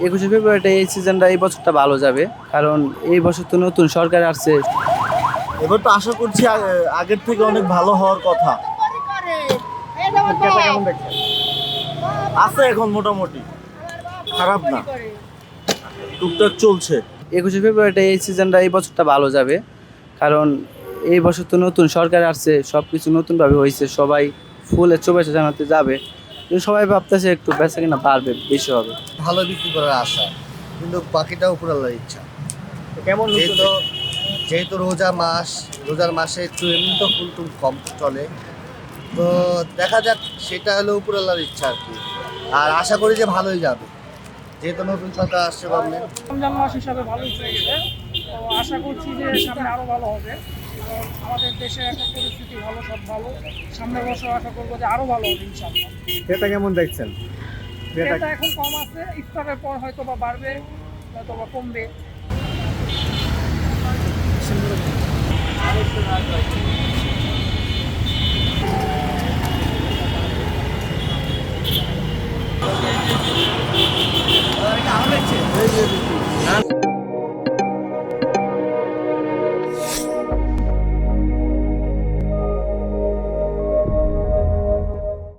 21শে ফেব্রুয়ারিতে এই সিজনটা এই বছরটা ভালো যাবে, কারণ এই বছর তো নতুন সরকার আসছে। এবার তো আশা করছি আগের থেকে অনেক ভালো হওয়ার কথা আছে, এখন মোটামুটি খারাপ না, টুকটাক চলছে। 21শে ফেব্রুয়ারিতে এই সিজনটা এই বছরটা ভালো যাবে, কারণ এই বছর তো নতুন সরকার আসছে, সব কিছু নতুনভাবে হয়েছে, সবাই ফুলের শুভেচ্ছা জানাতে যাবে। কিন্তু সবাই ভাবতেছে একটু বেচা কিনা বাড়বে, বেশি হবে। ভালো বিক্রি করার আশা, কিন্তু বাকিটাও উপর আল্লাহর ইচ্ছা। কেমন যেহেতু রোজার মাসে একটু এমনি তো ফুল টুল কম চলে, তো দেখা যাক, সেটা হলো উপর আল্লাহর ইচ্ছা আর কি। আর আশা করি যে ভালোই যাবে, যেহেতু নতুন সরকার আসছে গভর্নমেন্ট। রমজান মাস হিসাবে ভালোই চলছে, তো আশা করছি যে সামনে আরও ভালো হবে। আমাদের দেশের একটা পরিস্থিতি ভালো, সব ভালো। সামনের বছর আশা করবো যে আরও ভালো হবে ইনশাআল্লাহ। এটা কেমন দেখছেন? এটা এখন কম আছে, ইফতারের পর হয়তো বা বাড়বে, হয়তো বা কমবে।